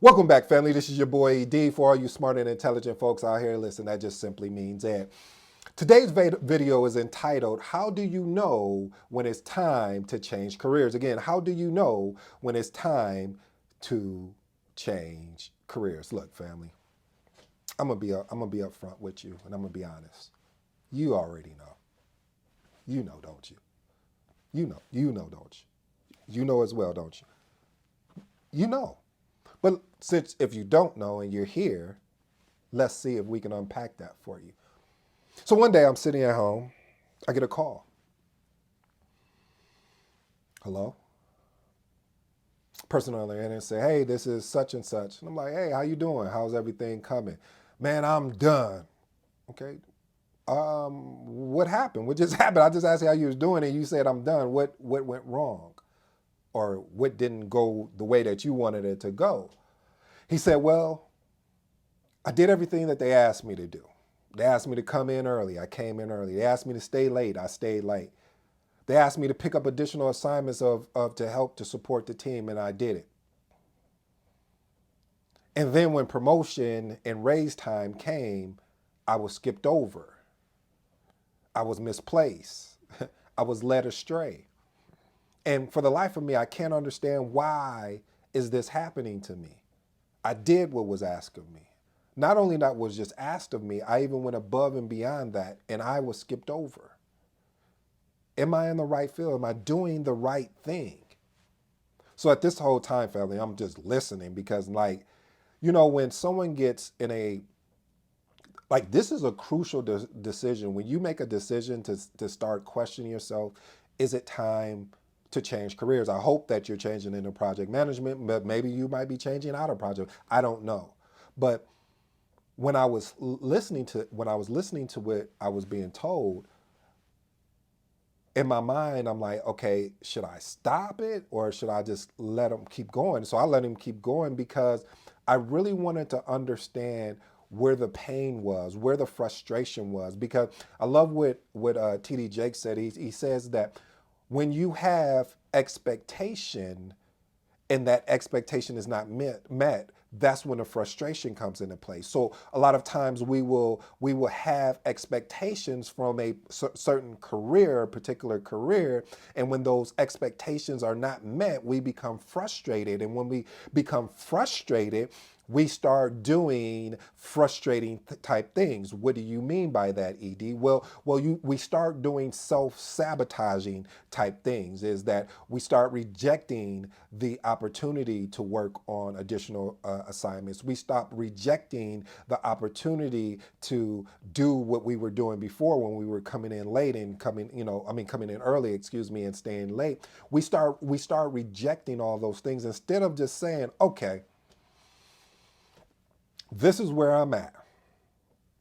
Welcome back, family. This is your boy ED. For all you smart and intelligent folks out here, listen, that just simply means Ed. Today's video is entitled, How Do You Know When It's Time to Change Careers? Again, how do you know when it's time to change careers? Look, family, I'm gonna be upfront with you, and I'm gonna be honest. You already know. You know, don't you? You know, don't you? You know as well, don't you? You know. But since if you don't know and you're here, let's see if we can unpack that for you. So one day I'm sitting at home, I get a call. Hello? Person on the other end say, hey, this is such and such. And I'm like, hey, how you doing? How's everything coming? Man, I'm done. Okay. What happened? What just happened? I just asked you how you was doing and you said I'm done. What went wrong? Or what didn't go the way that you wanted it to go? He said, well, I did everything that they asked me to do. They asked me to come in early. I came in early. They asked me to stay late. I stayed late. They asked me to pick up additional assignments of to help to support the team, and I did it. And then when promotion and raise time came, I was skipped over. I was misplaced. I was led astray. And for the life of me, I can't understand why is this happening to me. I did what was asked of me. Not only that was just asked of me, I even went above and beyond that, and I was skipped over. Am I in the right field? Am I doing the right thing? So at this whole time, family, I'm just listening because, like, when someone gets in a, like, this is a crucial decision. When you make a decision to start questioning yourself, is it time to change careers? I hope that you're changing into project management, but maybe you might be changing out of project. I don't know. But when I was listening to what I was being told, in my mind, I'm like, okay, should I stop it or should I just let him keep going? So I let him keep going because I really wanted to understand where the pain was, where the frustration was. Because I love what TD Jake said. He says that when you have expectation and that expectation is not met, that's when the frustration comes into play. So a lot of times we will have expectations from a certain career, a particular career, and when those expectations are not met, we become frustrated. And when we become frustrated, we start doing frustrating type things. What do you mean by that, Ed? We start doing self-sabotaging type things. Is that we start rejecting the opportunity to work on additional assignments. We stop rejecting the opportunity to do what we were doing before when we were coming in late and coming in early, excuse me, and staying late. We start rejecting all those things instead of just saying, okay, this is where I'm at.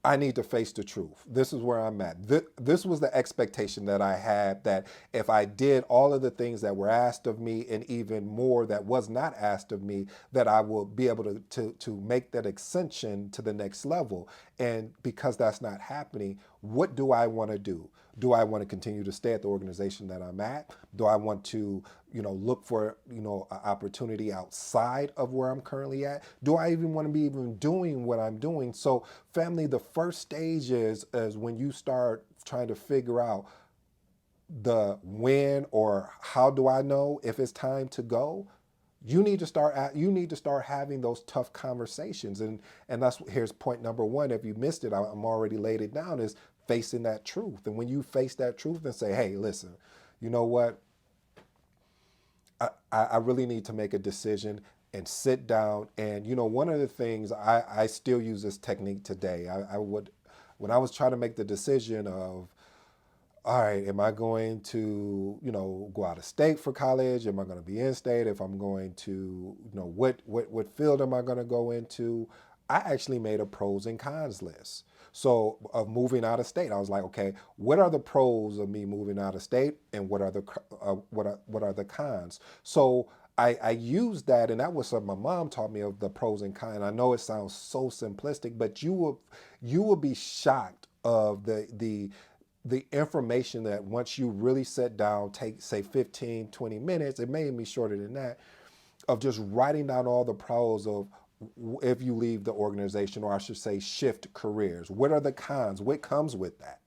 I need to face the truth. This is where I'm at. This was the expectation that I had, that if I did all of the things that were asked of me and even more that was not asked of me, that I will be able to make that ascension to the next level. And because that's not happening, what do I want to do? Do I want to continue to stay at the organization that I'm at? Do I want to, look for, an opportunity outside of where I'm currently at? Do I even want to be even doing what I'm doing? So, family, the first stage is when you start trying to figure out the when or how do I know if it's time to go. You need to start having those tough conversations, and that's here's point number one. If you missed it, I'm already laid it down, is facing that truth. And when you face that truth and say, hey, listen, you know what, I really need to make a decision and sit down. And one of the things, I still use this technique today. I would, when I was trying to make the decision of, all right, am I going to, go out of state for college? Am I going to be in state? If I'm going to, what field am I going to go into? I actually made a pros and cons list. So of moving out of state, I was like, okay, what are the pros of me moving out of state, and what are the cons? So I used that, and that was something my mom taught me, of the pros and cons. I know it sounds so simplistic, but you will be shocked of the information that once you really sit down, take say 15, 20 minutes, it may be shorter than that, of just writing down all the pros of if you leave the organization, or I should say shift careers? What are the cons? What comes with that?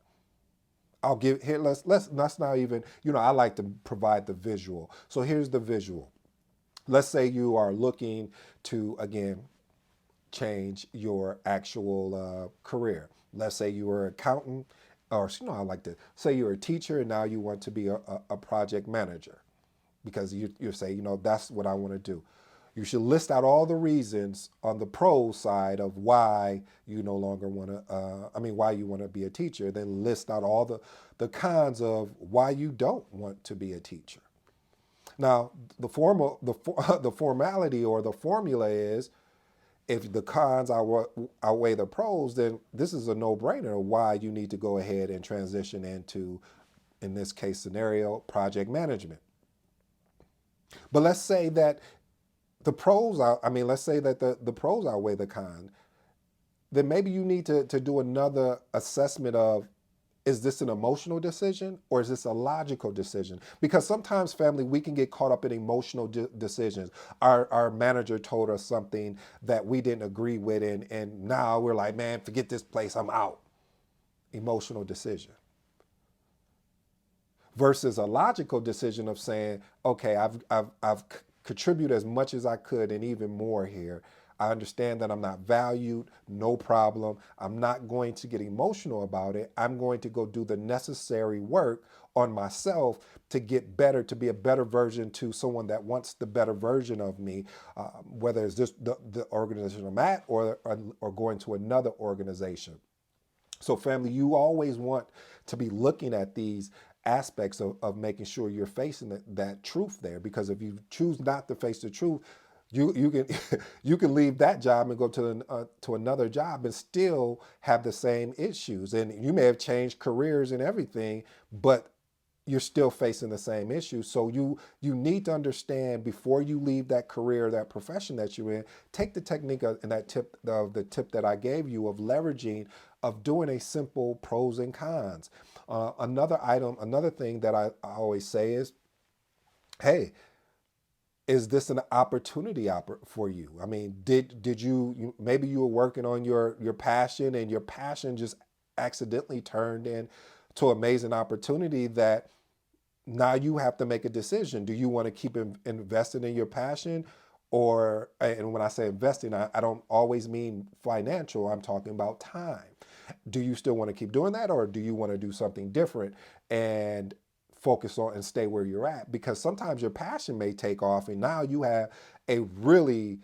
I'll give here. Let's not even. I like to provide the visual. So here's the visual. Let's say you are looking to again change your actual career. Let's say you were an accountant, or I like to say you're a teacher, and now you want to be a project manager because you say, that's what I want to do. You should list out all the reasons on the pro side of why you no longer want to, why you want to be a teacher. Then list out all the cons of why you don't want to be a teacher. Now, the formality or the formula is if the cons outweigh the pros, then this is a no-brainer why you need to go ahead and transition into, in this case scenario, project management. But let's say that let's say that the pros outweigh the con. Then maybe you need to do another assessment of, is this an emotional decision or is this a logical decision? Because sometimes, family, we can get caught up in emotional decisions. Our manager told us something that we didn't agree with, and now we're like, man, forget this place, I'm out. Emotional decision. Versus a logical decision of saying, okay, I've contributed as much as I could and even more here. I understand that I'm not valued, no problem. I'm not going to get emotional about it. I'm going to go do the necessary work on myself to get better, to be a better version to someone that wants the better version of me, whether it's just the organization I'm at or going to another organization. So family, you always want to be looking at these aspects of making sure you're facing that truth there, because if you choose not to face the truth, you can you can leave that job and go to another job and still have the same issues, and you may have changed careers and everything, but you're still facing the same issues. So you need to understand before you leave that career, that profession that you're in, take the technique and that tip of the tip that I gave you of leveraging, of doing a simple pros and cons. Another thing that I always say is, hey, is this an opportunity for you? I mean, did you maybe you were working on your passion, and your passion just accidentally turned into an amazing opportunity that now you have to make a decision. Do you want to keep investing in your passion? Or, and when I say investing, I don't always mean financial, I'm talking about time. Do you still want to keep doing that, or do you want to do something different and focus on and stay where you're at? Because sometimes your passion may take off and now you have a really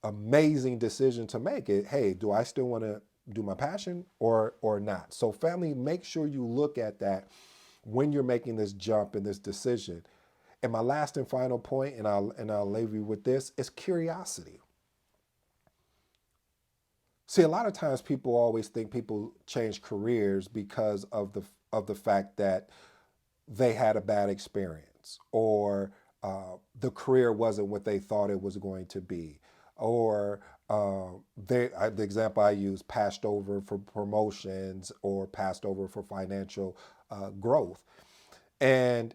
amazing decision to make. It, hey, do I still want to do my passion or not? So family, make sure you look at that when you're making this jump and this decision. And my last and final point, and I'll leave you with this, is curiosity. See, a lot of times people always think people change careers because of the fact that they had a bad experience, or the career wasn't what they thought it was going to be, or the example I use, passed over for promotions or passed over for financial growth. And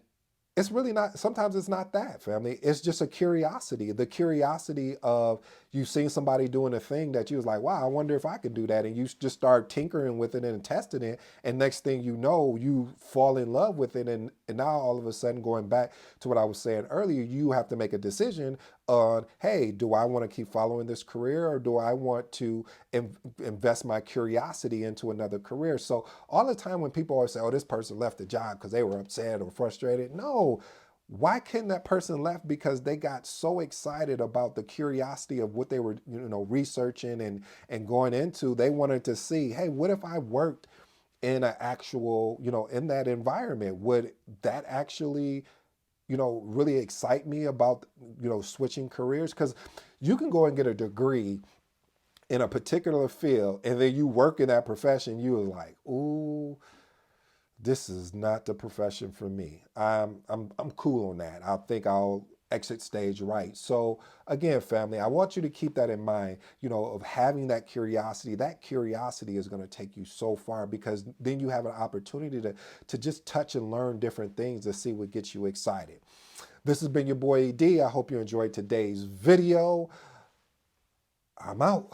it's really not, sometimes it's not that, family. It's just a curiosity. The curiosity of you seeing somebody doing a thing that you was like, wow, I wonder if I could do that. And you just start tinkering with it and testing it. And next thing you know, you fall in love with it. And now all of a sudden, going back to what I was saying earlier, you have to make a decision on, hey, do I want to keep following this career, or do I want to invest my curiosity into another career? So all the time when people always say, oh, this person left the job because they were upset or frustrated. No, why couldn't that person left? Because they got so excited about the curiosity of what they were, researching and going into. They wanted to see, hey, what if I worked in an actual, in that environment? Would that actually, really excite me about, switching careers? Because you can go and get a degree in a particular field, and then you work in that profession, you was like, ooh, this is not the profession for me. I'm cool on that. I think I'll exit stage right. So again, family, I want you to keep that in mind, of having that curiosity. That curiosity is going to take you so far, because then you have an opportunity to just touch and learn different things to see what gets you excited. This has been your boy ED. I hope you enjoyed today's video. I'm out.